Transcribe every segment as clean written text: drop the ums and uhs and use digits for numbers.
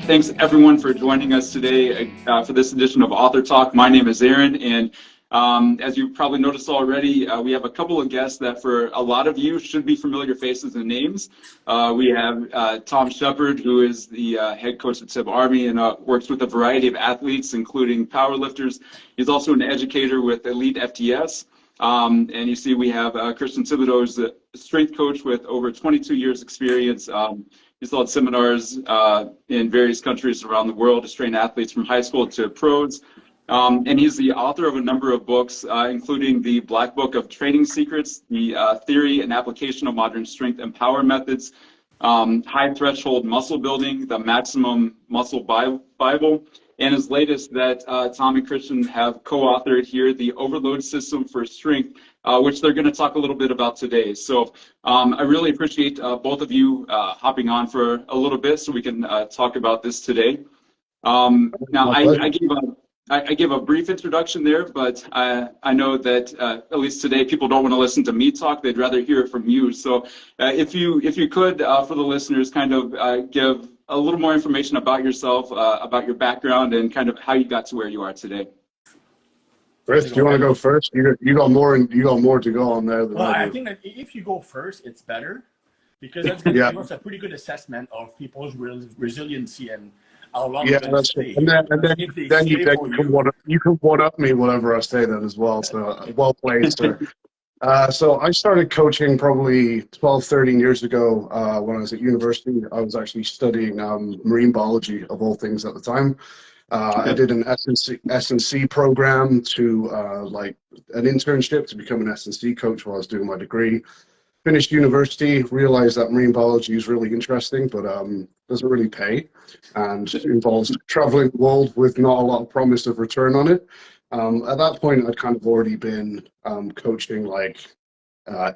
Thanks everyone for joining us today for this edition of Author Talk. My name is Aaron, and as you probably noticed already, we have a couple of guests that for a lot of you should be familiar faces and names. We have Tom Shepard, who is the head coach at Tib Army and works with a variety of athletes, including powerlifters. He's also an educator with Elite FTS. And you see we have Christian Thibodeau, who's a strength coach with over 22 years experience. He's held seminars in various countries around the world to train athletes from high school to pros. And he's the author of a number of books, including the Black Book of Training Secrets, the Theory and Application of Modern Strength and Power Methods, High Threshold Muscle Building, the Maximum Muscle Bible, and his latest that Tom and Christian have co-authored here, the Overload System for Strength, which they're going to talk a little bit about today. So I really appreciate both of you hopping on for a little bit so we can talk about this today. Now, I give a brief introduction there, but I know that at least today people don't want to listen to me talk; they'd rather hear it from you. So, if you could, for the listeners, kind of give a little more information about yourself, about your background, and kind of how you got to where you are today. Chris, do you want to go first? You got more to go on there than I think that if you go first, it's better because that's going to give us a pretty good assessment of people's resiliency and how long they're going to stay. And then you can one up me whatever I say then as well. So well played, sir. So I started coaching probably 12, 13 years ago when I was at university. I was actually studying marine biology of all things at the time. I did an S&C program to like an internship to become an S&C coach while I was doing my degree. Finished university, realized that marine biology is really interesting, but doesn't really pay and involves traveling the world with not a lot of promise of return on it. At that point, I'd kind of already been coaching like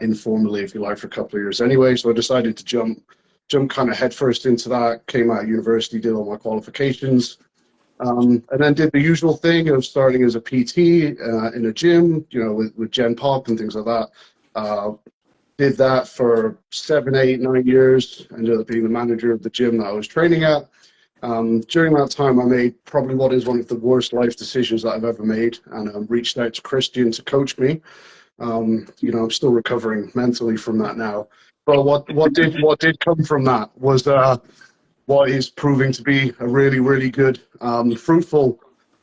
informally, if you like, for a couple of years anyway. So I decided to jump kind of headfirst into that, came out of university, did all my qualifications. And then did the usual thing of starting as a PT in a gym, you know, with Gen Pop and things like that. Did that for 7, 8, 9 years, ended up being the manager of the gym that I was training at. During that time, I made probably what is one of the worst life decisions that I've ever made, and reached out to Christian to coach me. You know, I'm still recovering mentally from that now. But what did come from that was what is proving to be a really, really good, fruitful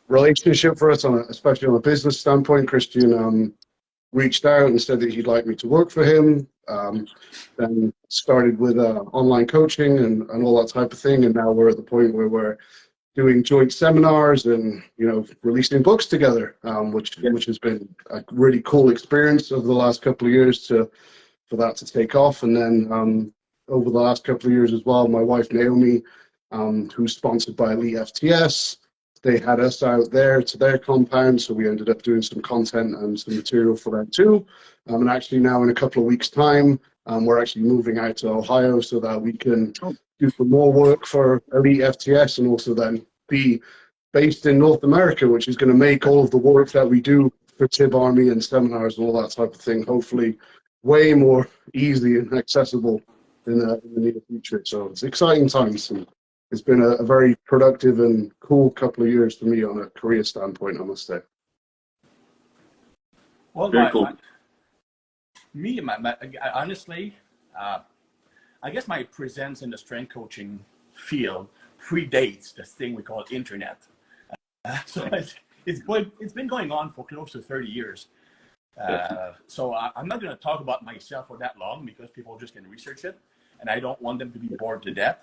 relationship for us, especially on a business standpoint. Christian reached out and said that he'd like me to work for him. Then started with online coaching and all that type of thing. And now we're at the point where we're doing joint seminars and, you know, releasing books together, which has been a really cool experience over the last couple of years for that to take off. And then over the last couple of years as well, my wife Naomi, who's sponsored by Elite FTS, they had us out there to their compound, so we ended up doing some content and some material for them too. And actually now in a couple of weeks' time, we're actually moving out to Ohio so that we can do some more work for Elite FTS and also then be based in North America, which is going to make all of the work that we do for Tib Army and seminars and all that type of thing, hopefully way more easy and accessible in the near future. So it's exciting times. And it's been a very productive and cool couple of years for me on a career standpoint, I must say. Well, honestly, I guess my presence in the strength coaching field predates the thing we call internet. So it's been going on for close to 30 years. So I'm not going to talk about myself for that long because people just can research it, and I don't want them to be bored to death.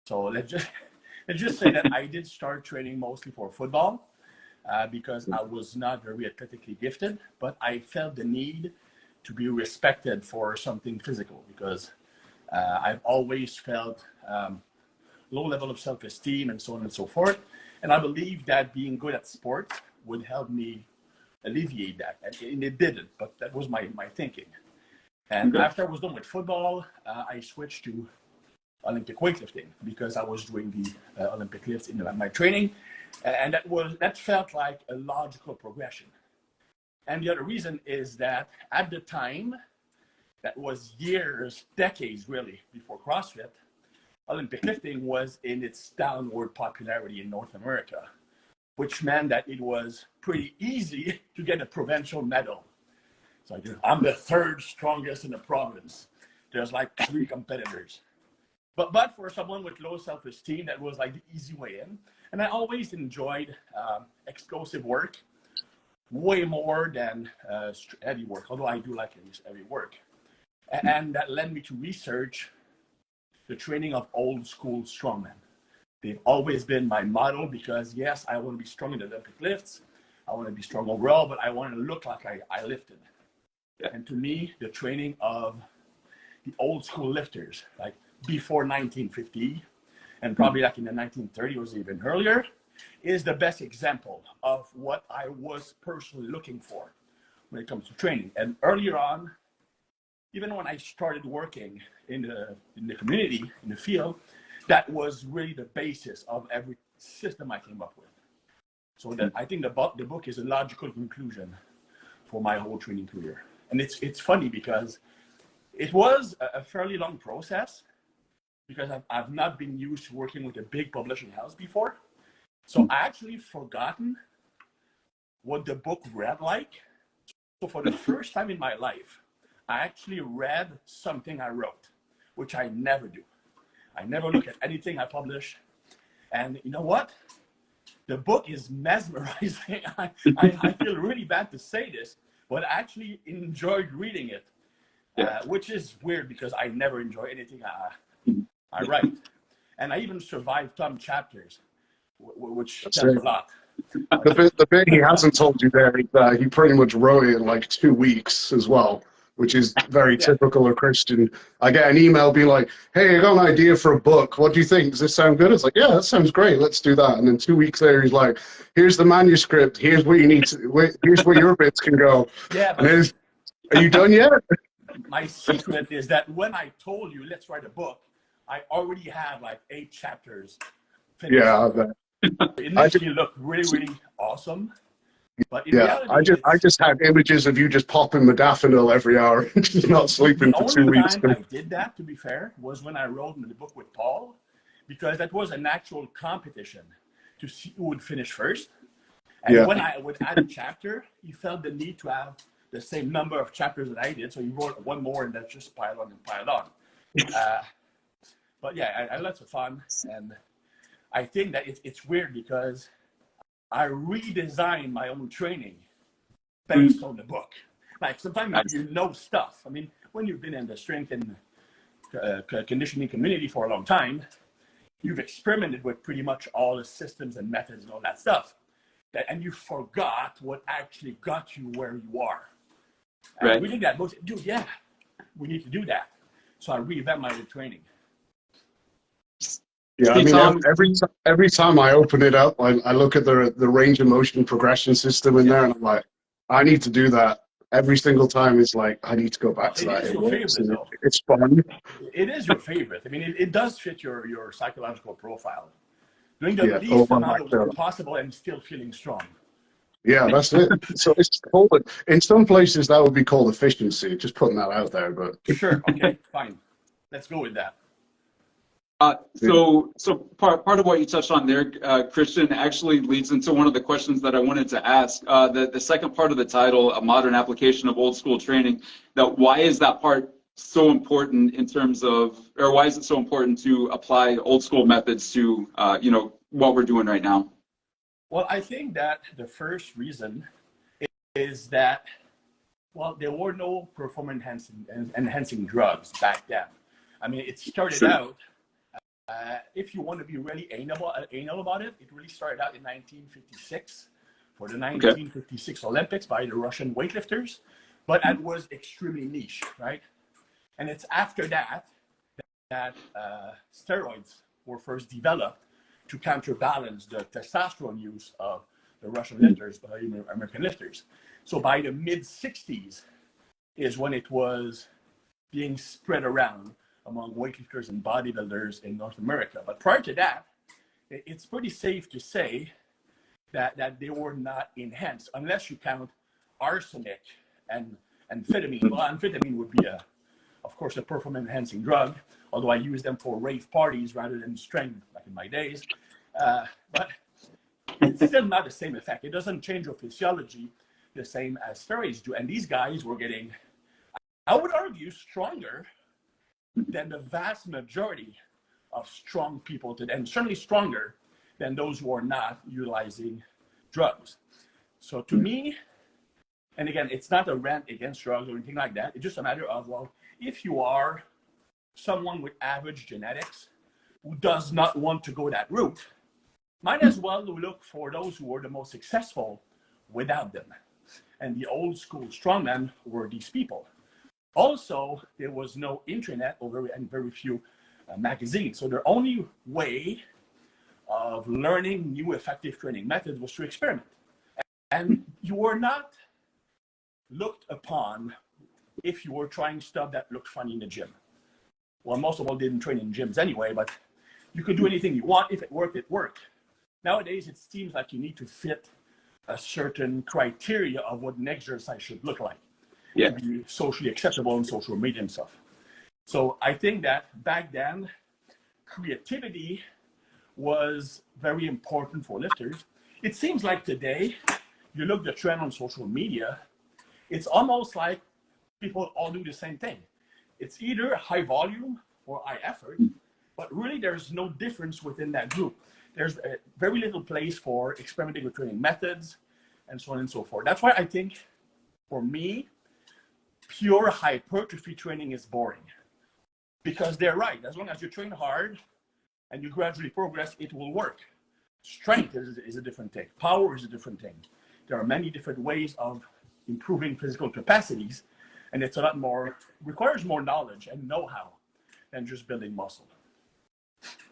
So let's just say that I did start training mostly for football because I was not very athletically gifted, but I felt the need to be respected for something physical because I've always felt low level of self-esteem and so on and so forth. And I believe that being good at sport would help me alleviate that. And it didn't, but that was my thinking. And after I was done with football, I switched to Olympic weightlifting because I was doing the Olympic lifts in my training, and that felt like a logical progression. And the other reason is that at the time, that was years, decades really, before CrossFit, Olympic lifting was in its downward popularity in North America, which meant that it was pretty easy to get a provincial medal. So I'm the third strongest in the province. There's like 3 competitors. But for someone with low self-esteem, that was like the easy way in. And I always enjoyed explosive work way more than heavy work, although I do like heavy work. And that led me to research the training of old school strongmen. They've always been my model because, yes, I want to be strong in the Olympic lifts. I want to be strong overall, but I want to look like I lifted. Yeah. And to me, the training of the old school lifters, like before 1950, and probably like in the 1930s or even earlier, is the best example of what I was personally looking for when it comes to training. And earlier on, even when I started working in the community, in the field, that was really the basis of every system I came up with. So that I think the book is a logical conclusion for my whole training career. And it's funny because it was a fairly long process, because I've not been used to working with a big publishing house before. So I actually forgotten what the book read like. So for the first time in my life, I actually read something I wrote, which I never do. I never look at anything I publish. And you know what? The book is mesmerizing. I feel really bad to say this, but I actually enjoyed reading it, which is weird because I never enjoy anything I write. And I even survived some chapters, which tells a lot. The bit he hasn't told you there is that he pretty much wrote it in like 2 weeks as well, which is very typical of Christian. I get an email being like, hey, I got an idea for a book. What do you think? Does this sound good? It's like, yeah, that sounds great. Let's do that. And then 2 weeks later, he's like, here's the manuscript. Here's where you need to, here's where your bits can go. Yeah. And are you done yet? My secret is that when I told you, let's write a book, I already have like 8 chapters finished. Yeah, I bet. It makes me look really, really awesome. But in reality, I just had images of you just popping modafinil every hour and just not sleeping for 2 weeks. The only time I did that, to be fair, was when I wrote the book with Paul, because that was an actual competition to see who would finish first. And when I would add a chapter, he felt the need to have the same number of chapters that I did, so he wrote one more, and that just piled on and piled on. But yeah, I had lots of fun, and I think that it's weird because I redesigned my own training based on the book. Like sometimes you know stuff. I mean, when you've been in the strength and conditioning community for a long time, you've experimented with pretty much all the systems and methods and all that stuff. And you forgot what actually got you where you are. And we did that. Dude, we need to do that. So I revamped my own training. Yeah, I mean, every time I open it up, I look at the range of motion progression system in there, and I'm like, I need to do that. Every single time, it's like, I need to go back to that. It's fun. It is your favorite. I mean, it does fit your psychological profile. Doing the least amount of work possible and still feeling strong. Yeah, that's it. So it's called, in some places that would be called efficiency. Just putting that out there, but sure, okay, fine. Let's go with that. So part of what you touched on there, Christian, actually leads into one of the questions that I wanted to ask. The second part of the title, a modern application of old school training. That why is that part so important in terms of, or why is it so important to apply old school methods to what we're doing right now? Well, I think that the first reason is that, well, there were no performance enhancing drugs back then. I mean, it started out. If you want to be really anal about it, it really started out in 1956 for the 1956 Olympics by the Russian weightlifters, but that was extremely niche, right? And it's after that steroids were first developed to counterbalance the testosterone use of the Russian lifters by American lifters. So by the mid-60s is when it was being spread around among weightlifters and bodybuilders in North America. But prior to that, it's pretty safe to say that they were not enhanced, unless you count arsenic and amphetamine. Well, amphetamine would be a of course, a performance-enhancing drug, although I use them for rave parties rather than strength, like in my days. But it's still not the same effect. It doesn't change your physiology the same as steroids do. And these guys were getting, I would argue, stronger than the vast majority of strong people today, and certainly stronger than those who are not utilizing drugs. So to me, and again, it's not a rant against drugs or anything like that. It's just a matter of, well, if you are someone with average genetics who does not want to go that route, might as well look for those who were the most successful without them. And the old school strongmen were these people. Also, there was no internet and very few magazines. So their only way of learning new effective training methods was to experiment. And you were not looked upon if you were trying stuff that looked funny in the gym. Well, most of all didn't train in gyms anyway, but you could do anything you want. If it worked, it worked. Nowadays, it seems like you need to fit a certain criteria of what an exercise should look like to be socially acceptable in social media and stuff. So I think that back then, creativity was very important for lifters. It seems like today, you look at the trend on social media, it's almost like people all do the same thing. It's either high volume or high effort, but really there's no difference within that group. There's very little place for experimenting with training methods and so on and so forth. That's why I think, for me, pure hypertrophy training is boring. Because they're right. As long as you train hard and you gradually progress, it will work. Strength is a different thing. Power is a different thing. There are many different ways of improving physical capacities, and it's a lot more, requires more knowledge and know-how than just building muscle.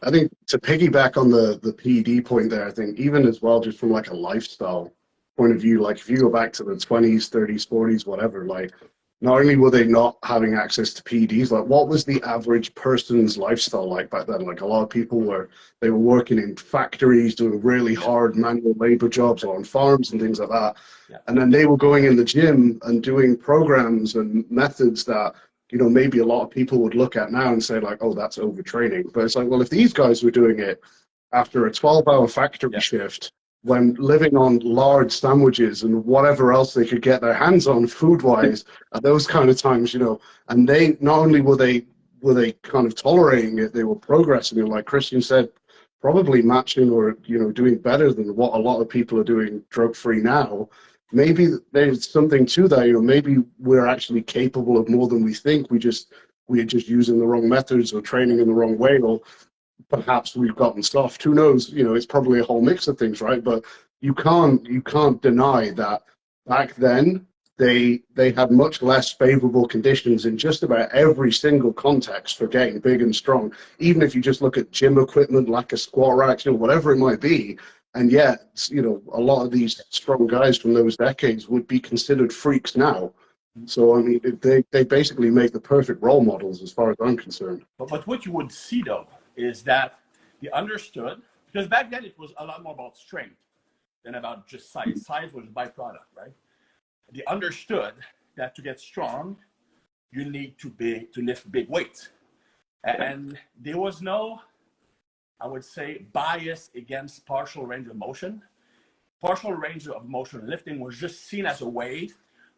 I think to piggyback on the PED point there, I think even as well, just from like a lifestyle point of view, like if you go back to the 20s, 30s, 40s, whatever, like not only were they not having access to PEDs, like what was the average person's lifestyle like back then? Like a lot of people were working in factories, doing really hard manual labor jobs on farms and things like that. Yeah. And then they were going in the gym and doing programs and methods that, you know, maybe a lot of people would look at now and say like, oh, that's overtraining. But it's like, well, if these guys were doing it after a 12-hour factory shift, when living on large sandwiches and whatever else they could get their hands on food-wise at those kind of times, you know, and they not only were they kind of tolerating it, they were progressing, and like Christian said, probably matching or, you know, doing better than what a lot of people are doing drug-free now. Maybe there's something to that, you know, maybe we're actually capable of more than we think. We're just using the wrong methods or training in the wrong way, or perhaps we've gotten soft. Who knows? You know, it's probably a whole mix of things, right? But you can't deny that back then they had much less favorable conditions in just about every single context for getting big and strong. Even if you just look at gym equipment, lack of squat racks, you know, whatever it might be. And yet, you know, a lot of these strong guys from those decades would be considered freaks now. So, I mean, they basically make the perfect role models as far as I'm concerned. But what you would see, though, is that they understood, because back then it was a lot more about strength than about just size. Size was a byproduct, right? They understood that to get strong, you need to lift big weights. And there was no, I would say, bias against partial range of motion. Partial range of motion lifting was just seen as a way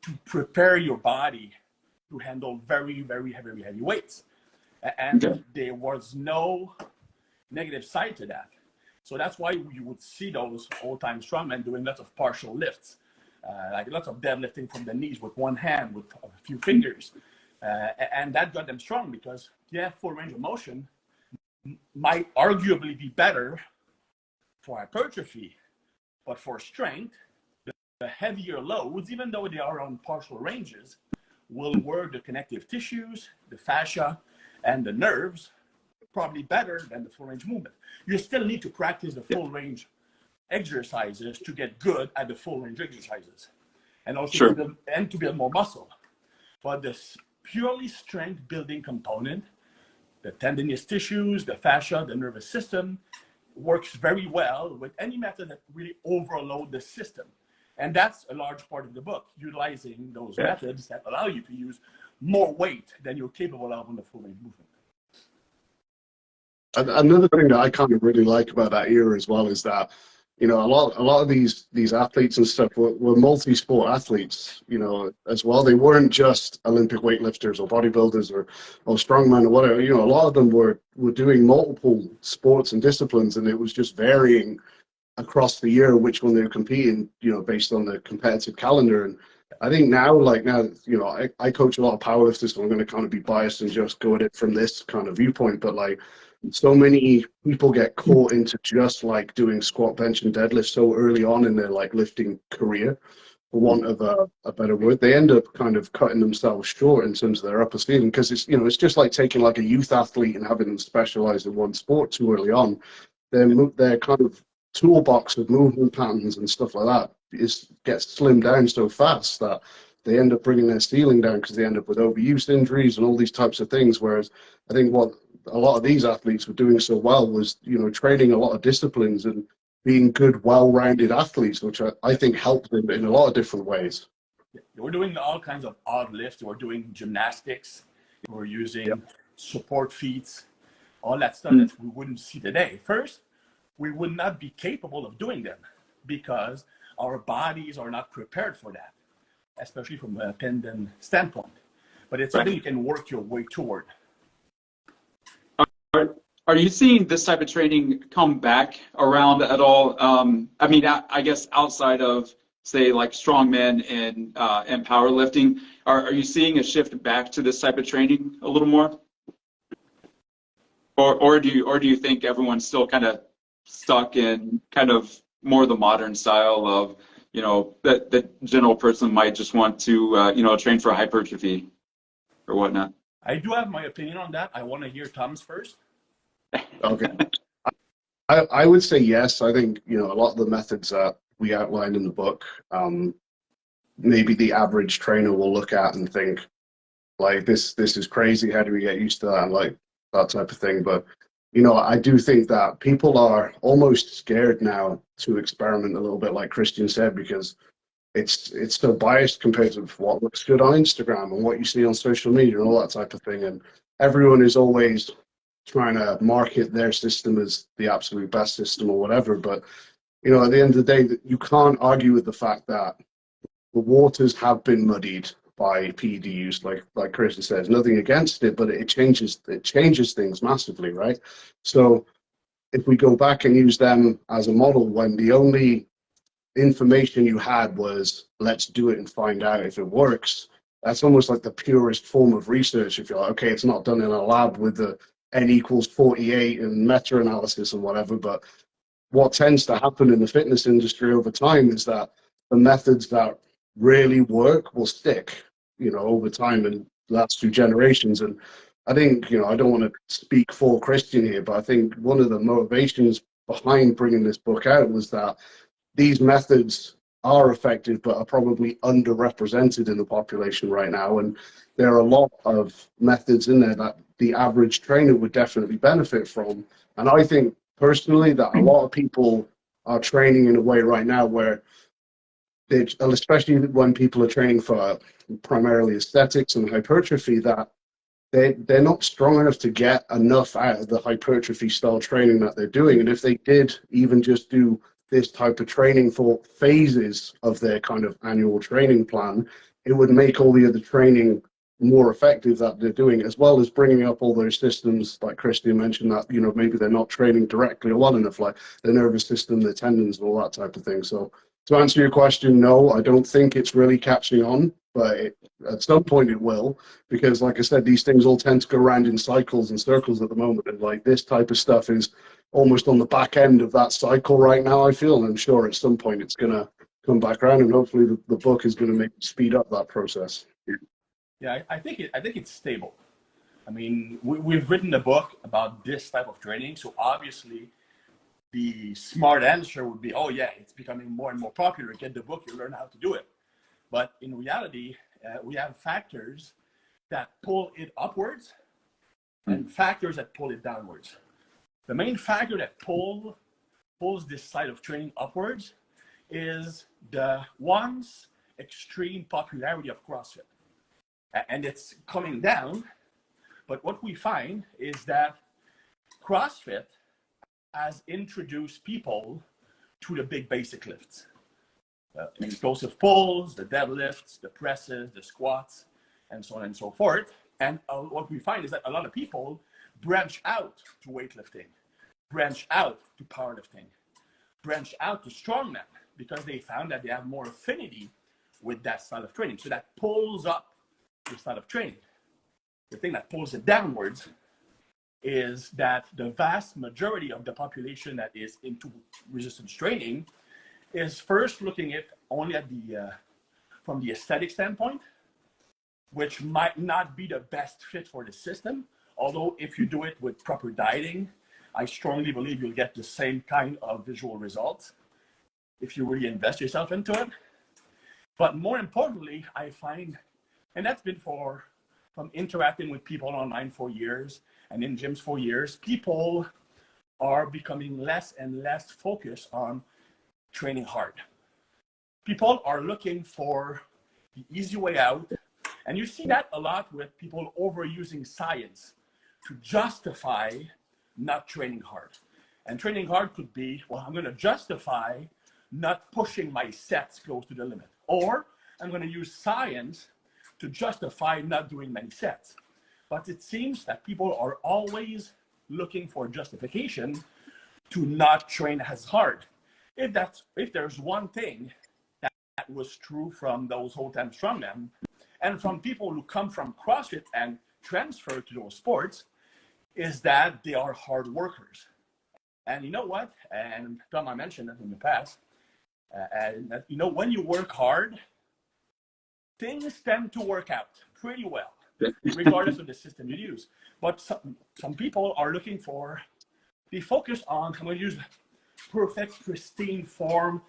to prepare your body to handle very, very heavy weights. And there was no negative side to that. So that's why you would see those old-time strongmen doing lots of partial lifts, like lots of deadlifting from the knees with one hand, with a few fingers. And that got them strong because, full range of motion might arguably be better for hypertrophy, but for strength, the heavier loads, even though they are on partial ranges, will work the connective tissues, the fascia, and the nerves probably better than the full range movement. You still need to practice the full range exercises to get good at the full range exercises, and also to build more muscle. But this purely strength building component, the tendinous tissues, the fascia, the nervous system, works very well with any method that really overload the system. And that's a large part of the book, utilizing those methods that allow you to use more weight than you're capable of on the full range movement. Another thing that I kind of really like about that era as well is that, you know, a lot of these athletes and stuff were multi-sport athletes, you know, as well. They weren't just Olympic weightlifters or bodybuilders or strongmen or whatever. You know, a lot of them were doing multiple sports and disciplines, and it was just varying across the year which one they were competing, you know, based on the competitive calendar. And I think now, you know, I coach a lot of powerlifters, so I'm going to kind of be biased and just go at it from this kind of viewpoint. But like, so many people get caught into just like doing squat, bench, and deadlift so early on in their like lifting career, for want of a better word. They end up kind of cutting themselves short in terms of their upper ceiling, because it's, you know, it's just like taking like a youth athlete and having them specialize in one sport too early on. Their kind of toolbox of movement patterns and stuff like that gets slimmed down so fast that they end up bringing their ceiling down, because they end up with overuse injuries and all these types of things. Whereas I think what a lot of these athletes were doing so well was, you know, training a lot of disciplines and being good, well-rounded athletes, which I think helped them in a lot of different ways. We're doing all kinds of odd lifts. We're doing gymnastics. We're using support feats, all that stuff that we wouldn't see today. First, we would not be capable of doing them because our bodies are not prepared for that, especially from a tendon standpoint. But it's something you can work your way toward. Are you seeing this type of training come back around at all? I mean, I guess outside of, say, like strongmen and powerlifting, are you seeing a shift back to this type of training a little more? Or do you think everyone's still kind of stuck in kind of more the modern style of, you know, that the general person might just want to, you know, train for hypertrophy or whatnot? I do have my opinion on that. I want to hear Tom's first. Okay. I would say yes. I think, you know, a lot of the methods that we outlined in the book, maybe the average trainer will look at and think, like, this is crazy. How do we get used to that? And like that type of thing. But, you know, I do think that people are almost scared now to experiment a little bit, like Christian said, because it's so biased compared to what looks good on Instagram and what you see on social media and all that type of thing. And everyone is always trying to market their system as the absolute best system or whatever. But, you know, at the end of the day, you can't argue with the fact that the waters have been muddied by PED use, like Christian says. Nothing against it, but it changes things massively, right? So if we go back and use them as a model when the only information you had was let's do it and find out if it works, that's almost like the purest form of research. If you're like, okay, it's not done in a lab with the N equals 48 and meta-analysis and whatever, but what tends to happen in the fitness industry over time is that the methods that really work will stick, you know, over time and last through generations. And I think, you know, I don't want to speak for Christian here, but I think one of the motivations behind bringing this book out was that these methods are effective, but are probably underrepresented in the population right now. And there are a lot of methods in there that the average trainer would definitely benefit from. And I think personally that a lot of people are training in a way right now where they, especially when people are training for primarily aesthetics and hypertrophy, that they're not strong enough to get enough out of the hypertrophy style training that they're doing. And if they did even just do this type of training for phases of their kind of annual training plan, it would make all the other training more effective that they're doing, as well as bringing up all those systems like Christian mentioned that, you know, maybe they're not training directly or well enough, like the nervous system, the tendons and all that type of thing. So to answer your question, no, I don't think it's really catching on, but at some point it will, because like I said, these things all tend to go around in cycles and circles at the moment, and like this type of stuff is almost on the back end of that cycle right now, I feel, and I'm sure at some point it's going to come back around, and hopefully the book is going to make speed up that process. Yeah, I think it's stable. I mean, we've written a book about this type of training, so obviously the smart answer would be, oh yeah, it's becoming more and more popular. Get the book, you learn how to do it. But in reality, we have factors that pull it upwards and factors that pull it downwards. The main factor that pulls this side of training upwards is the once extreme popularity of CrossFit. And it's coming down, but what we find is that CrossFit has introduced people to the big basic lifts. Explosive pulls, the deadlifts, the presses, the squats, and so on and so forth. And what we find is that a lot of people branch out to weightlifting, branch out to powerlifting, branch out to strongman because they found that they have more affinity with that style of training. So that pulls up the style of training. The thing that pulls it downwards is that the vast majority of the population that is into resistance training is first looking at only at the from the aesthetic standpoint, which might not be the best fit for the system. Although if you do it with proper dieting, I strongly believe you'll get the same kind of visual results if you really invest yourself into it. But more importantly, I find, and that's been from interacting with people online for years and in gyms for years, people are becoming less and less focused on training hard. People are looking for the easy way out. And you see that a lot with people overusing science to justify not training hard. And training hard could be, well, I'm going to justify not pushing my sets close to the limit. Or I'm going to use science to justify not doing many sets. But it seems that people are always looking for justification to not train as hard. If there's one thing that was true from those old-time strongmen and from people who come from CrossFit and transfer to those sports, is that they are hard workers. And you know what? And Tom, I mentioned that in the past. And that, you know, when you work hard, things tend to work out pretty well, regardless of the system you use. But some people are looking for, they focus on, I'm going to use perfect, pristine form,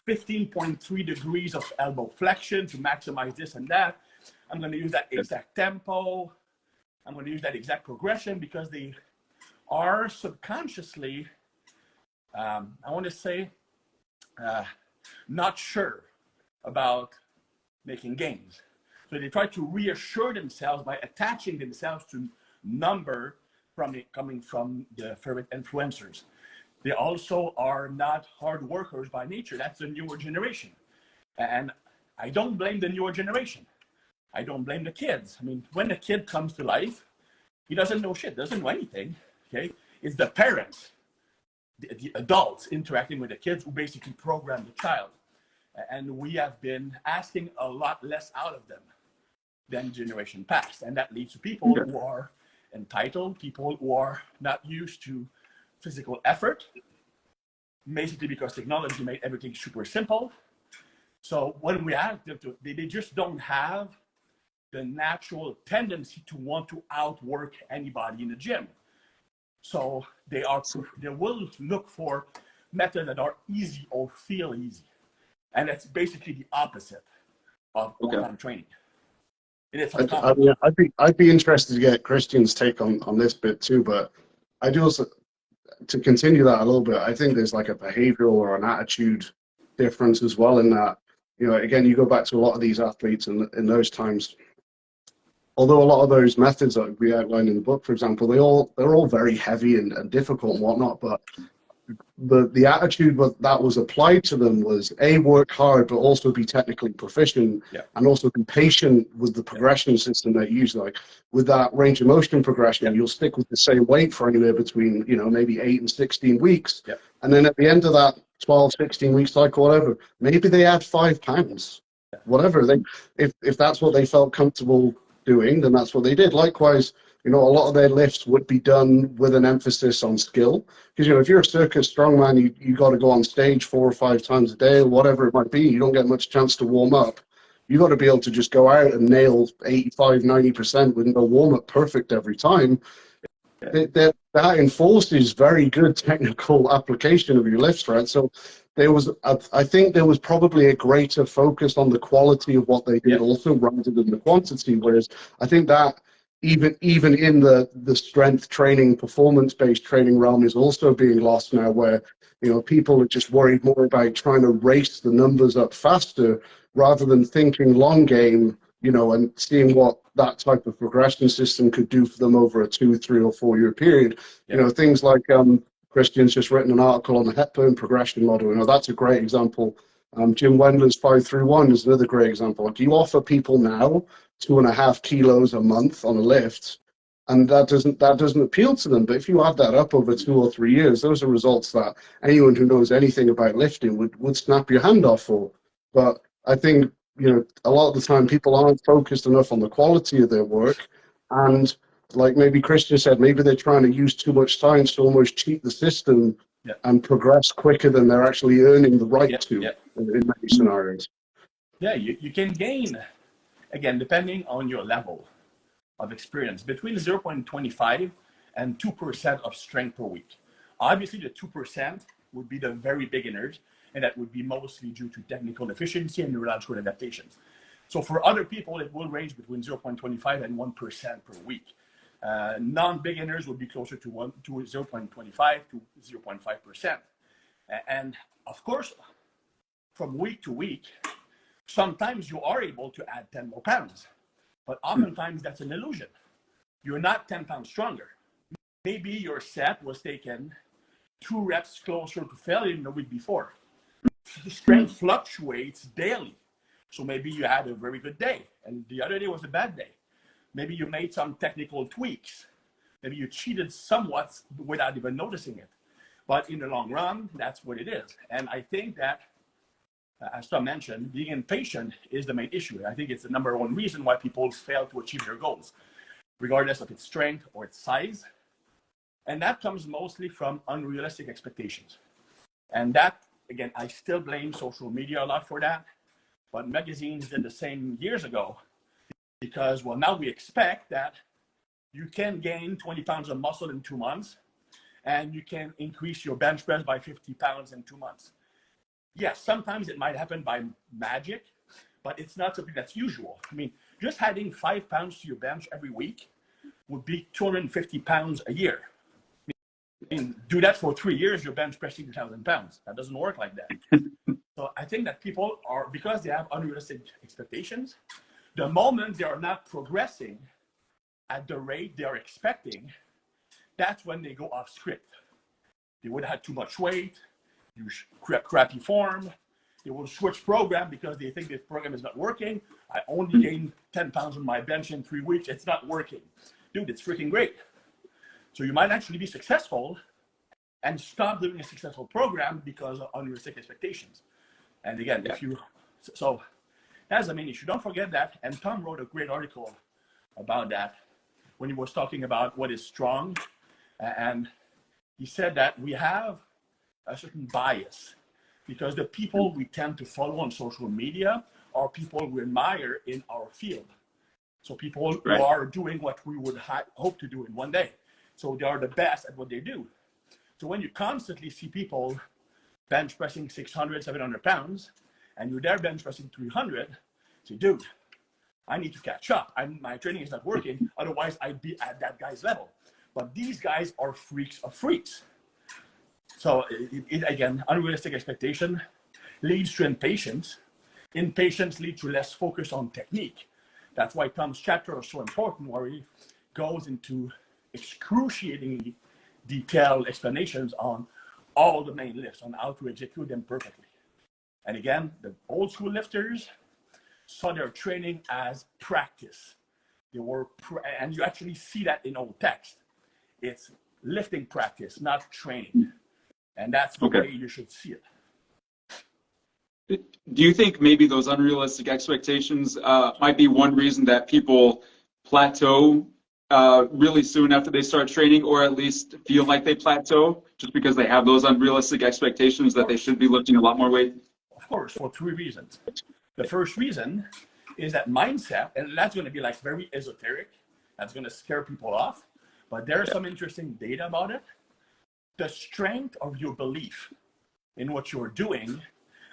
15.3 degrees of elbow flexion to maximize this and that. I'm going to use that exact tempo. I'm going to use that exact progression because they are subconsciously, I want to say, not sure about making gains. So they try to reassure themselves by attaching themselves to number coming from the favorite influencers. They also are not hard workers by nature. That's the newer generation. And I don't blame the newer generation. I don't blame the kids. I mean, when a kid comes to life, he doesn't know shit, doesn't know anything, okay? It's the parents, the adults interacting with the kids who basically program the child. And we have been asking a lot less out of them than generation past. And that leads to people who are entitled, people who are not used to physical effort, basically because technology made everything super simple. So when we ask them to, they just don't have the natural tendency to want to outwork anybody in the gym. So they will look for methods that are easy or feel easy. And that's basically the opposite of online training. It is I'd be interested to get Christian's take on this bit too, but I do also, to continue that a little bit, I think there's like a behavioral or an attitude difference as well in that, you know, again, you go back to a lot of these athletes and in those times, although a lot of those methods that we outlined in the book, for example, they're all very heavy and difficult and whatnot, but the attitude that was applied to them was work hard, but also be technically proficient, and also be patient with the progression system they use. Like with that range of motion progression, you'll stick with the same weight for anywhere between, you know, maybe 8 and 16 weeks. And then at the end of that 12, 16 week cycle, whatever, maybe they add 5 pounds, whatever. If that's what they felt comfortable doing, then that's what they did. Likewise, you know, a lot of their lifts would be done with an emphasis on skill. Because, you know, if you're a circus strongman, you got to go on stage 4 or 5 times a day, or whatever it might be. You don't get much chance to warm up. You got to be able to just go out and nail 85, 90% with no warm up perfect every time. That enforces very good technical application of your lifts, right? So I think there was probably a greater focus on the quality of what they did also rather than the quantity. Whereas I think that even in the strength training, performance-based training realm is also being lost now, where people are just worried more about trying to race the numbers up faster rather than thinking long game, and seeing what that type of progression system could do for them over a 2, 3, or 4 year period. Yeah. Things like Christian's just written an article on the Hepburn progression model. That's a great example. Jim Wendler's 5-3-1 is another great example. Like, you offer people now 2.5 kilos a month on a lift, and that doesn't appeal to them. But if you add that up over 2 or 3 years, those are results that anyone who knows anything about lifting would snap your hand off for. But I think a lot of the time people aren't focused enough on the quality of their work, and like maybe Christian said, maybe they're trying to use too much science to almost cheat the system and progress quicker than they're actually earning the right to in many scenarios. Yeah, you can gain, again, depending on your level of experience, between 0.25 and 2% of strength per week. Obviously, the 2% would be the very beginners, and that would be mostly due to technical deficiency and neurological adaptations. So for other people, it will range between 0.25 and 1% per week. Non-beginners would be closer to 0.25 to 0.5%. And of course, from week to week, sometimes you are able to add 10 more pounds, but oftentimes that's an illusion. You're not 10 pounds stronger. Maybe your set was taken 2 reps closer to failure than the week before. The strength fluctuates daily. So maybe you had a very good day and the other day was a bad day. Maybe you made some technical tweaks. Maybe you cheated somewhat without even noticing it. But in the long run, that's what it is. And I think that, as Tom mentioned, being impatient is the main issue. I think it's the number one reason why people fail to achieve their goals, regardless of its strength or its size. And that comes mostly from unrealistic expectations. And that, again, I still blame social media a lot for that. But magazines did the same years ago because, well, now we expect that you can gain 20 pounds of muscle in 2 months and you can increase your bench press by 50 pounds in 2 months. Yes, sometimes it might happen by magic, but it's not something that's usual. I mean, just adding 5 pounds to your bench every week would be 250 pounds a year. I mean, do that for 3 years, your bench pressing 2,000 pounds. That doesn't work like that. So I think that people are, because they have unrealistic expectations, the moment they are not progressing at the rate they are expecting, that's when they go off script. They would have had too much weight, use crappy form, they will switch program because they think this program is not working. I only gained 10 pounds on my bench in 3 weeks, it's not working. Dude, it's freaking great. So you might actually be successful and stop doing a successful program because of unrealistic expectations. And again, so that's the main issue. Don't forget that. And Tom wrote a great article about that when he was talking about what is strong. And he said that we have a certain bias because the people we tend to follow on social media are people we admire in our field. So people who are doing what we would hope to do in one day. So they are the best at what they do. So when you constantly see people bench pressing 600, 700 pounds, and you're there bench pressing 300, say, dude, I need to catch up. My training is not working. Otherwise, I'd be at that guy's level. But these guys are freaks of freaks. So again, unrealistic expectation leads to impatience. Impatience leads to less focus on technique. That's why Tom's chapter is so important, where he goes into excruciatingly detailed explanations on all the main lifts, on how to execute them perfectly. And again, the old school lifters saw their training as practice. They were, and you actually see that in old text. It's lifting practice, not training. And that's the way you should see it. Do you think maybe those unrealistic expectations might be one reason that people plateau really soon after they start training, or at least feel like they plateau, just because they have those unrealistic expectations that they should be lifting a lot more weight? Of course, for 3 reasons. The first reason is that mindset, and that's going to be like very esoteric. That's going to scare people off. But there's some interesting data about it. The strength of your belief in what you're doing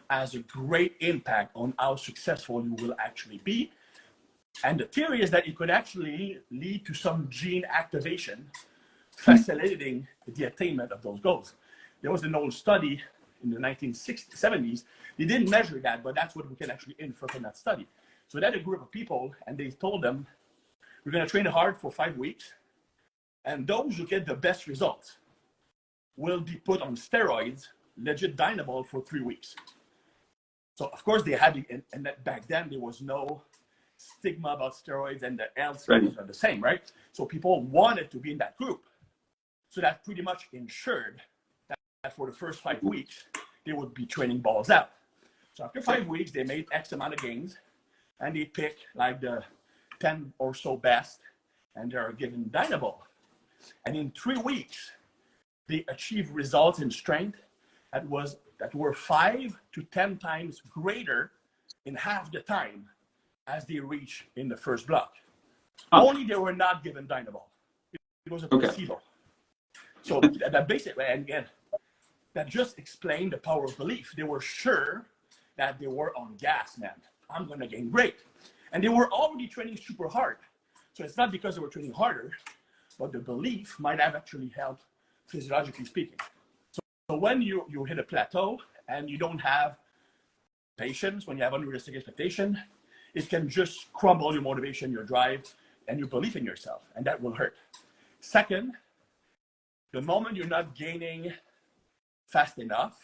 has a great impact on how successful you will actually be. And the theory is that it could actually lead to some gene activation, facilitating the attainment of those goals. There was an old study in the 1960s, 70s. They didn't measure that, but that's what we can actually infer from that study. So they had a group of people, and they told them, we're going to train hard for 5 weeks, and those who get the best results will be put on steroids, legit Dynabol, for 3 weeks. So, of course, they had, and back then, there was no stigma about steroids, and the health studies are the same, right? So people wanted to be in that group. So that pretty much ensured that for the first 5 weeks, they would be training balls out. So after 5 weeks, they made X amount of gains, and they pick like the 10 or so best, and they're given Dynabol. And in 3 weeks, they achieved results in strength that were 5 to 10 times greater in half the time as they reach in the first block. Only they were not given Dynabol. It was a placebo. So that basically, and again, that just explained the power of belief. They were sure that they were on gas, man. I'm going to gain weight. And they were already training super hard. So it's not because they were training harder, but the belief might have actually helped physiologically speaking. So when you hit a plateau and you don't have patience, when you have unrealistic expectation, it can just crumble your motivation, your drive, and your belief in yourself, and that will hurt. Second, the moment you're not gaining fast enough,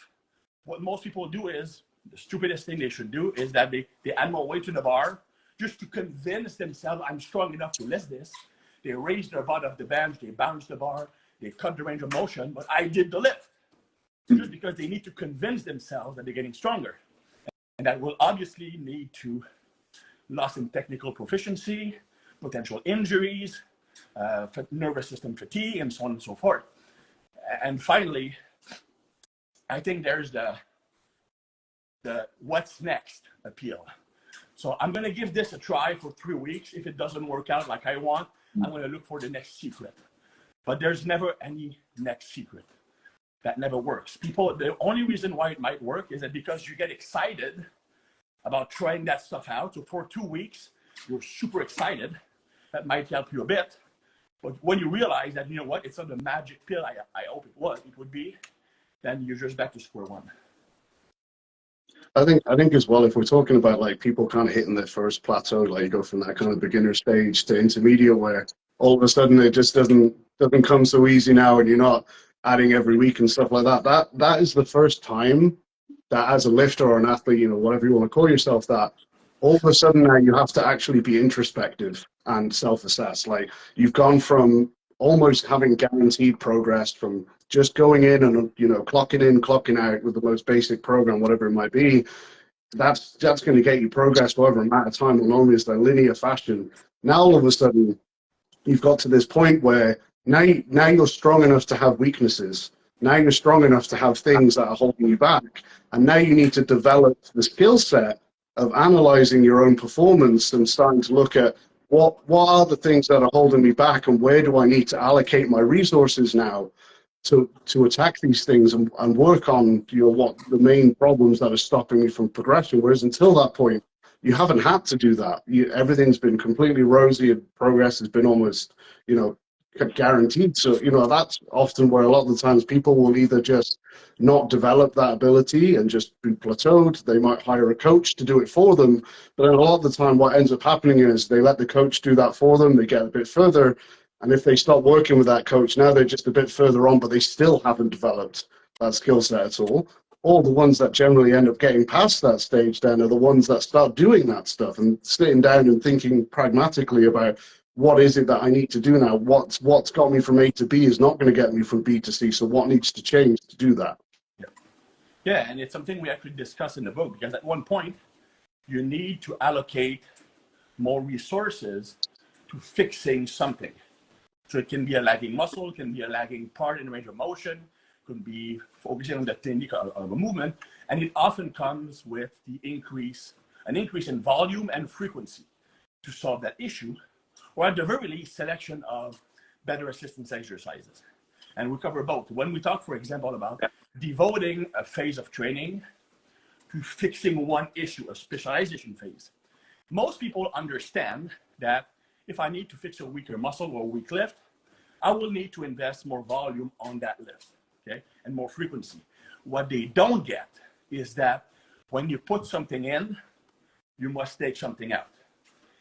what most people do is, the stupidest thing they should do is that they add more weight to the bar just to convince themselves, I'm strong enough to lift this. They raise their butt off the bench, they bounce the bar, they cut the range of motion, but I did the lift. Just because they need to convince themselves that they're getting stronger. And that will obviously lead to loss in technical proficiency, potential injuries, nervous system fatigue, and so on and so forth. And finally, I think there's the what's next appeal. So I'm going to give this a try for 3 weeks. If it doesn't work out like I want, I'm going to look for the next secret. But there's never any next secret. That never works. People, the only reason why it might work is that because you get excited about trying that stuff out. So for 2 weeks, you're super excited. That might help you a bit. But when you realize that, you know what, it's not a magic pill, I hope it would be, then you're just back to square one. I think as well, if we're talking about like people kind of hitting their first plateau, like you go from that kind of beginner stage to intermediate, where all of a sudden it just doesn't come so easy now, and you're not adding every week and stuff like that. That is the first time that as a lifter or an athlete, you know, whatever you want to call yourself, that all of a sudden now you have to actually be introspective and self-assess. Like you've gone from almost having guaranteed progress from just going in and, you know, clocking in, clocking out with the most basic program, whatever it might be. That's going to get you progress for over a amount of time, and normally it's a linear fashion. Now all of a sudden you've got to this point where now you're strong enough to have weaknesses. Now you're strong enough to have things that are holding you back. And now you need to develop the skill set of analyzing your own performance and starting to look at what are the things that are holding me back, and where do I need to allocate my resources now to attack these things and work on, you know, what the main problems that are stopping me from progression. Whereas until that point, you haven't had to do that. Everything's been completely rosy, and progress has been almost, you know, guaranteed. So, you know, that's often where a lot of the times people will either just not develop that ability and just be plateaued. They might hire a coach to do it for them. But then a lot of the time what ends up happening is they let the coach do that for them. They get a bit further. And if they stop working with that coach, now they're just a bit further on, but they still haven't developed that skill set at all. All the ones that generally end up getting past that stage then are the ones that start doing that stuff and sitting down and thinking pragmatically about, what is it that I need to do now? What's got me from A to B is not going to get me from B to C. So what needs to change to do that? Yeah, and it's something we actually discuss in the book, because at one point you need to allocate more resources to fixing something. So it can be a lagging muscle, it can be a lagging part in range of motion, could be focusing on the technique of a movement, and it often comes with an increase in volume and frequency to solve that issue, or at the very least, selection of better assistance exercises. And we cover both. When we talk, for example, about devoting a phase of training to fixing one issue, a specialization phase, most people understand that if I need to fix a weaker muscle or a weak lift, I will need to invest more volume on that lift, okay, and more frequency. What they don't get is that when you put something in, you must take something out.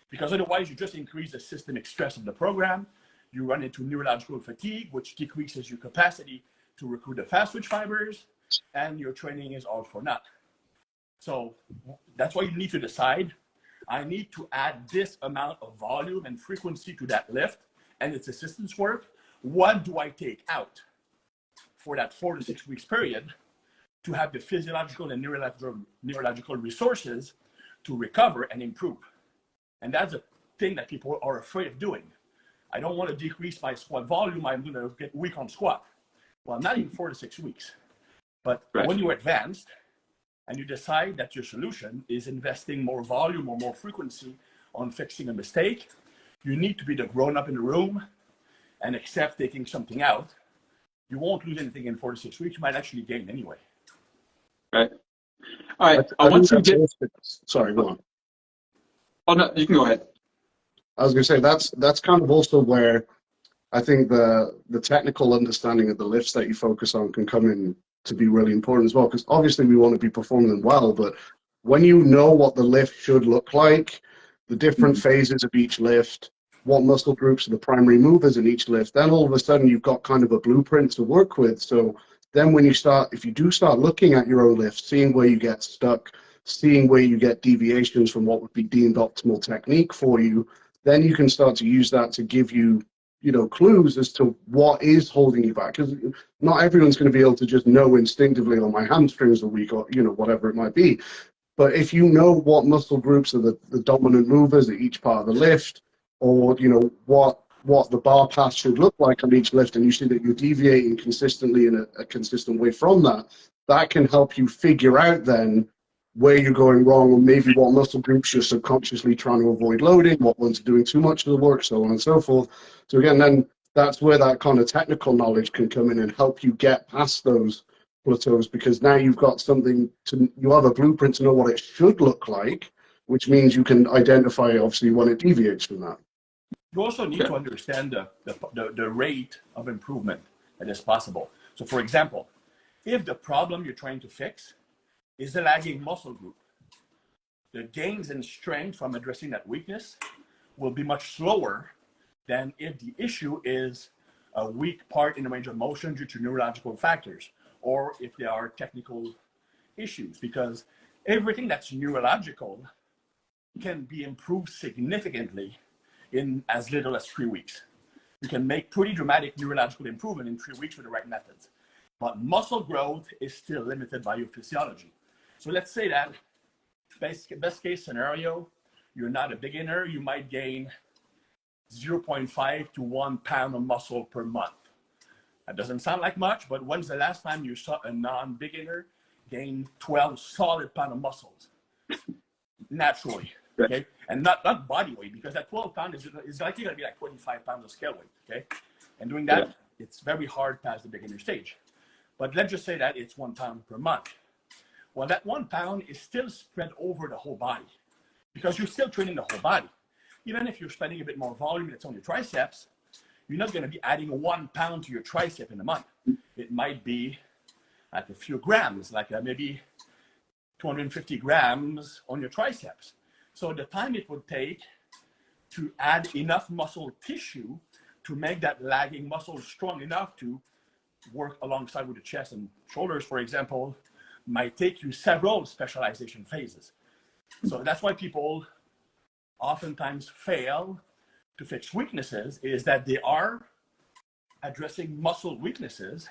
Because otherwise, you just increase the systemic stress of the program. You run into neurological fatigue, which decreases your capacity to recruit the fast twitch fibers, and your training is all for naught. So that's why you need to decide, I need to add this amount of volume and frequency to that lift and its assistance work. What do I take out for that 4 to 6 weeks period to have the physiological and neurological resources to recover and improve? And that's a thing that people are afraid of doing. I don't want to decrease my squat volume. I'm going to get weak on squat. Well, not in 4 to 6 weeks. But when you're advanced and you decide that your solution is investing more volume or more frequency on fixing a mistake, you need to be the grown-up in the room and accept taking something out. You won't lose anything in 4 to 6 weeks. You might actually gain anyway. Right. All right. I want to get. Sorry, go on. Oh no, you can go ahead. I was going to say that's kind of also where I think the technical understanding of the lifts that you focus on can come in to be really important as well. Because obviously we want to be performing them well, but when you know what the lift should look like, the different phases of each lift, what muscle groups are the primary movers in each lift, then all of a sudden you've got kind of a blueprint to work with. So then when you start, if you do start looking at your own lift, seeing where you get stuck, seeing where you get deviations from what would be deemed optimal technique for you, then you can start to use that to give you, clues as to what is holding you back. Because not everyone's going to be able to just know instinctively, oh, my hamstrings are weak, or, whatever it might be. But if you know what muscle groups are the dominant movers at each part of the lift, or, what the bar path should look like on each lift, and you see that you're deviating consistently in a consistent way from that, that can help you figure out then where you're going wrong, or maybe what muscle groups you're subconsciously trying to avoid loading, what ones are doing too much of the work, so on and so forth. So again, then that's where that kind of technical knowledge can come in and help you get past those plateaus, because now you've got something you have a blueprint to know what it should look like, which means you can identify obviously when it deviates from that. You also need to understand the rate of improvement that is possible. So for example, if the problem you're trying to fix is the lagging muscle group, the gains in strength from addressing that weakness will be much slower than if the issue is a weak part in the range of motion due to neurological factors, or if there are technical issues, because everything that's neurological can be improved significantly in as little as 3 weeks. You can make pretty dramatic neurological improvement in 3 weeks with the right methods. But muscle growth is still limited by your physiology. So let's say that best case scenario, you're not a beginner, you might gain 0.5 to 1 pound of muscle per month. That doesn't sound like much, but when's the last time you saw a non-beginner gain 12 solid pounds of muscles? Naturally, okay? And not body weight, because that 12 pounds is likely going to be like 25 pounds of scale weight, okay? And doing that, it's very hard past the beginner stage. But let's just say that it's 1 pound per month. Well, that 1 pound is still spread over the whole body, because you're still training the whole body. Even if you're spending a bit more volume that's on your triceps, you're not going to be adding 1 pound to your tricep in a month. It might be like a few grams, like maybe 250 grams on your triceps. So the time it would take to add enough muscle tissue to make that lagging muscle strong enough to work alongside with the chest and shoulders, for example, might take you several specialization phases. So that's why people oftentimes fail to fix weaknesses, is that they are addressing muscle weaknesses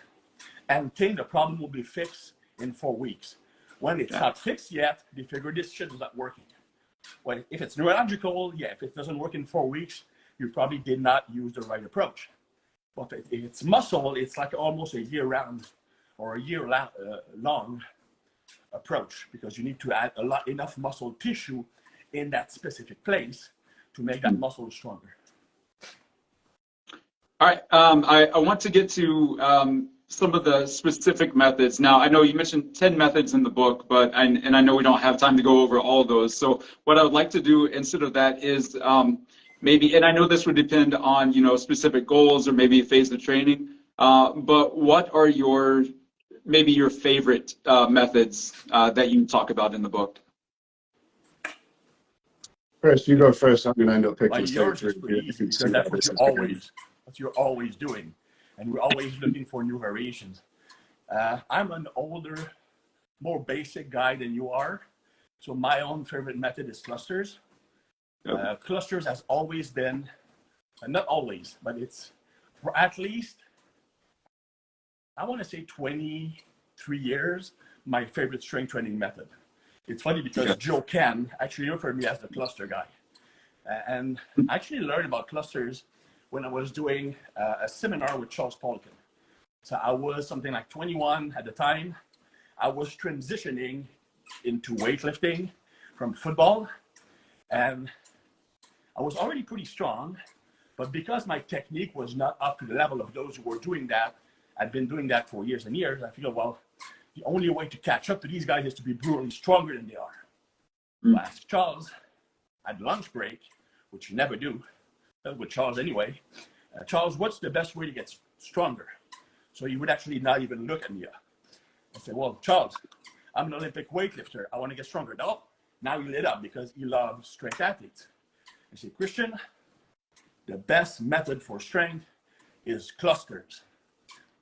and think the problem will be fixed in 4 weeks. When it's not fixed yet, they figure this shit is not working. Well, if it's neurological, if it doesn't work in 4 weeks, you probably did not use the right approach. But if it's muscle, it's like almost a year-round or a year-long approach, because you need to add enough muscle tissue in that specific place to make that muscle stronger. All right, I want to get to some of the specific methods. Now, I know you mentioned 10 methods in the book, but and I know we don't have time to go over all of those. So what I would like to do instead of that is maybe, and I know this would depend on, specific goals or maybe a phase of training, but what are maybe your favorite methods that you talk about in the book? Chris, you go first. I'm going to end up picking Well, yours is pretty easy because that's what you're always doing, and we're always looking for new variations. I'm an older, more basic guy than you are, so my own favorite method is clusters. Yep. Clusters has always been, not always, but it's for at least, I want to say 23 years, my favorite strength training method. It's funny because Joe Ken actually referred me as the cluster guy. And I actually learned about clusters when I was doing a seminar with Charles Poliquin. So I was something like 21 at the time. I was transitioning into weightlifting from football. And I was already pretty strong, but because my technique was not up to the level of those who were doing that, I'd been doing that for years and years. I feel, well, the only way to catch up to these guys is to be brutally stronger than they are. So I asked Charles at lunch break, which you never do, with Charles anyway, Charles, what's the best way to get stronger? So he would actually not even look at me. I said, well, Charles, I'm an Olympic weightlifter. I want to get stronger. No, now he lit up because he loves strength athletes. I said, Christian, the best method for strength is clusters.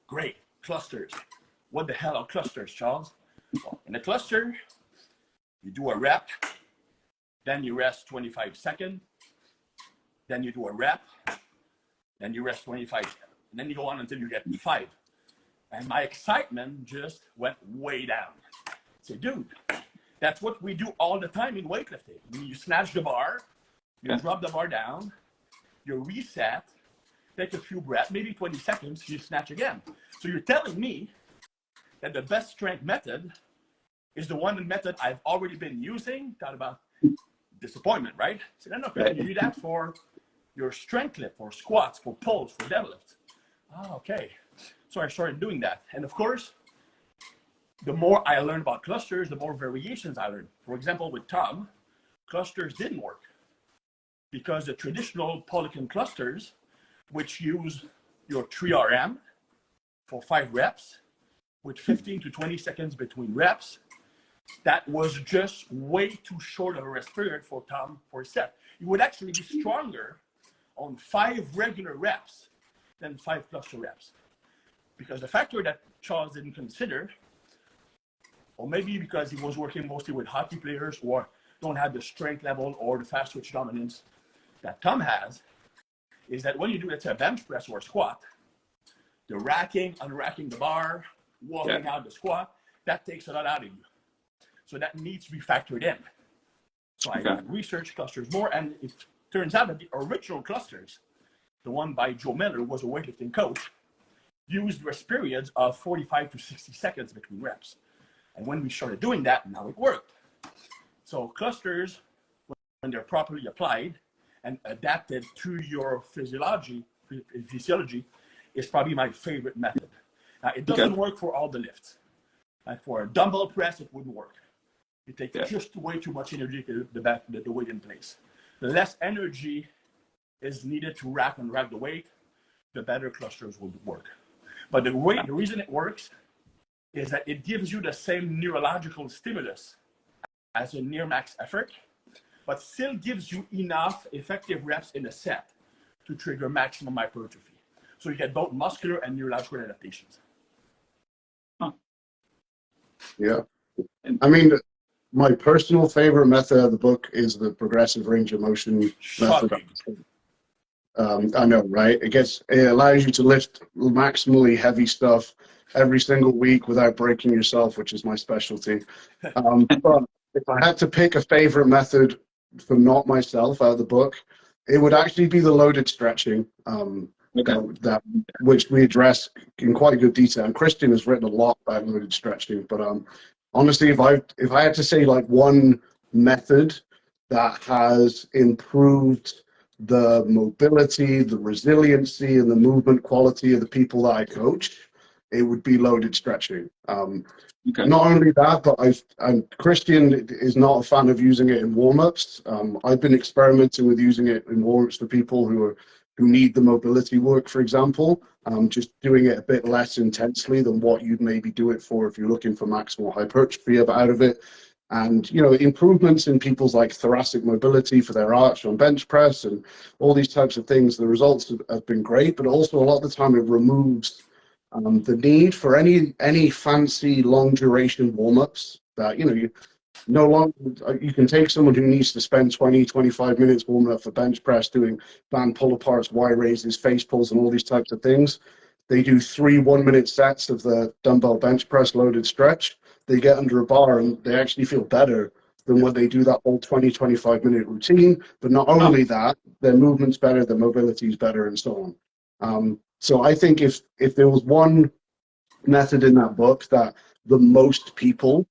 Great, clusters. What the hell are clusters, Charles? Well, in a cluster, you do a rep, then you rest 25 seconds, then you do a rep, then you rest 25, and then you go on until you get 5. And my excitement just went way down. I said, dude, that's what we do all the time in weightlifting. You snatch the bar, you drop the bar down, you reset, take a few breaths, maybe 20 seconds, you snatch again. So you're telling me that the best strength method is the one method I've already been using. Talk about disappointment, right? So then, okay, you do that for your strength lift, for squats, for pulls, for deadlifts. Oh, okay. So I started doing that. And of course, the more I learned about clusters, the more variations I learned. For example, with Tom, clusters didn't work because the traditional Poliquin clusters, which use your 3RM for 5 reps, with 15 to 20 seconds between reps, that was just way too short of a rest period for Tom for a set. You would actually be stronger on 5 regular reps than 5 cluster reps. Because the factor that Charles didn't consider, or maybe because he was working mostly with hockey players or don't have the strength level or the fast twitch dominance that Tom has, is that when you do, let's say, a bench press or a squat, the racking, unracking the bar, walking out the squat, that takes a lot out of you. So that needs to be factored in. So I researched clusters more, and it turns out that the original clusters, the one by Joe Miller, who was a weightlifting coach, used rest periods of 45 to 60 seconds between reps. And when we started doing that, now it worked. So clusters, when they're properly applied and adapted to your physiology, is probably my favorite method. Now, it doesn't work for all the lifts. Like for a dumbbell press, it wouldn't work. It takes just way too much energy to get the weight in place. The less energy is needed to rack and rack the weight, the better clusters will work. But the reason it works is that it gives you the same neurological stimulus as a near max effort, but still gives you enough effective reps in a set to trigger maximum hypertrophy. So you get both muscular and neurological adaptations. Yeah. I mean, my personal favorite method of the book is the progressive range of motion method. I know, right? It allows you to lift maximally heavy stuff every single week without breaking yourself, which is my specialty. But if I had to pick a favorite method for not myself out of the book, it would actually be the loaded stretching, which we address in quite good detail. And Christian has written a lot about loaded stretching, but honestly, if I had to say like one method that has improved the mobility, the resiliency, and the movement quality of the people that I coach, it would be loaded stretching. Okay. Not only that, but Christian is not a fan of using it in warm-ups. I've been experimenting with using it in warm-ups for people who need the mobility work, for example. Just doing it a bit less intensely than what you'd maybe do it for if you're looking for maximal hypertrophy out of it. And, you know, improvements in people's like thoracic mobility for their arch on bench press and all these types of things, the results have been great, but also a lot of the time it removes the need for any fancy long duration warm-ups that, you know, you no longer, you can take someone who needs to spend 20-25 minutes warming up for bench press, doing band pull aparts, Y raises, face pulls, and all these types of things. They do 3 1-minute sets of the dumbbell bench press loaded stretch. They get under a bar and they actually feel better than when they do that whole 20-25 minute routine. But not only that, their movement's better, their mobility's better, and so on. So I think if there was one method in that book that the most people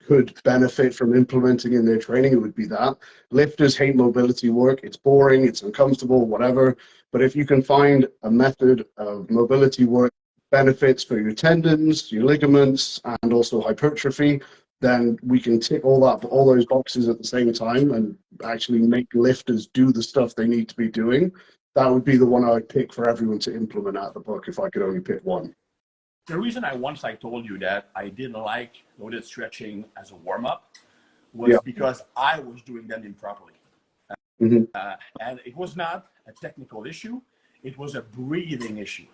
could benefit from implementing in their training, it would be that. Lifters hate mobility work. It's boring, it's uncomfortable, whatever. But if you can find a method of mobility work benefits for your tendons, your ligaments, and also hypertrophy, then we can tick all those boxes at the same time and actually make lifters do the stuff they need to be doing. That would be the one I would pick for everyone to implement out of the book if I could only pick one. The reason I told you that I didn't like loaded stretching as a warm-up was because I was doing them improperly. And it was not a technical issue. It was a breathing issue.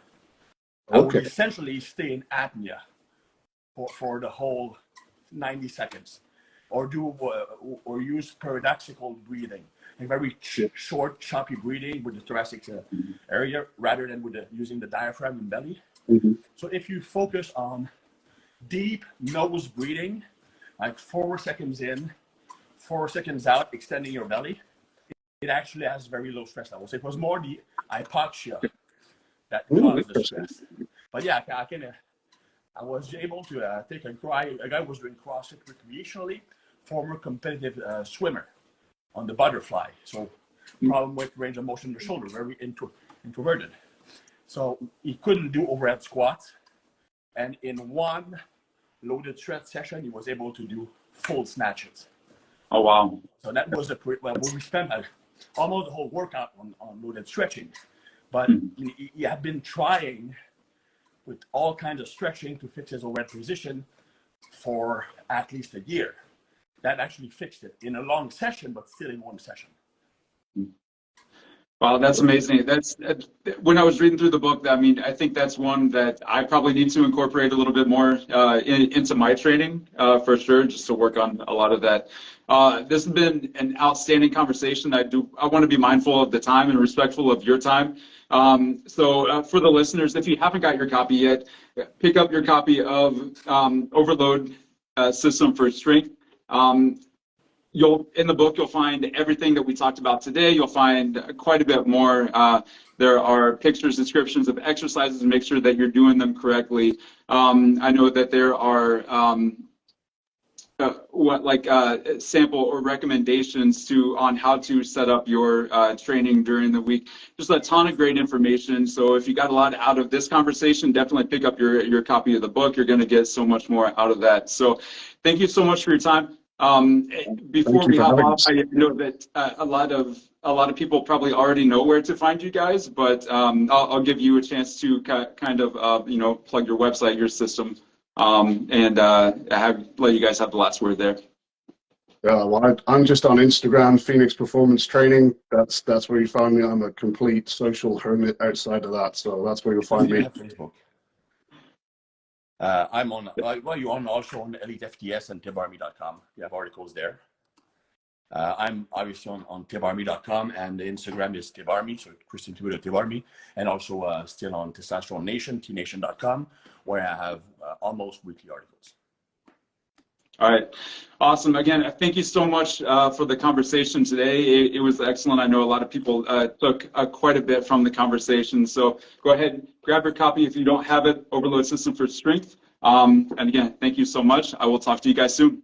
I would essentially stay in apnea for the whole 90 seconds or use paradoxical breathing, and very short, choppy breathing with the thoracic area rather than with using the diaphragm and belly. So if you focus on deep nose breathing, like 4 seconds in, 4 seconds out, extending your belly, it actually has very low stress levels. It was more the hypoxia that caused the stress. But yeah, I was able to take a guy who was doing CrossFit recreationally, former competitive swimmer on the butterfly. So problem with range of motion in the shoulder, very introverted. So he couldn't do overhead squats. And in one loaded stretch session, he was able to do full snatches. Oh, wow. So that was we spent almost the whole workout on loaded stretching. But he had been trying with all kinds of stretching to fix his overhead position for at least a year. That actually fixed it in a long session, but still in one session. Wow, that's amazing. That's when I was reading through the book. I mean, I think that's one that I probably need to incorporate a little bit more into my training for sure, just to work on a lot of that. This has been an outstanding conversation. I want to be mindful of the time and respectful of your time. So for the listeners, if you haven't got your copy yet, pick up your copy of Overload System for Strength. In the book, you'll find everything that we talked about today. You'll find quite a bit more. There are pictures, descriptions of exercises to make sure that you're doing them correctly. I know that there are sample or recommendations on how to set up your training during the week. Just a ton of great information. So if you got a lot out of this conversation, definitely pick up your copy of the book. You're going to get so much more out of that. So thank you so much for your time. Before we hop off, I know that a lot of people probably already know where to find you guys, but I'll give you a chance to kind of plug your website, your system, and let you guys have the last word there. Well, I'm just on Instagram, Phoenix Performance Training. That's where you find me. I'm a complete social hermit outside of that, so that's where you'll find me. Facebook. I'm on. You're also on Elite FTS and tibarmy.com. You have articles there. I'm obviously on tibarmy.com, and the Instagram is tibarmy, so Christian Twitter Tibarmy, and also still on Testosterone Nation, tnation.com, where I have almost weekly articles. All right. Awesome. Again, thank you so much for the conversation today. It was excellent. I know a lot of people took quite a bit from the conversation. So go ahead, grab your copy if you don't have it, Overload System for Strength. And again, thank you so much. I will talk to you guys soon.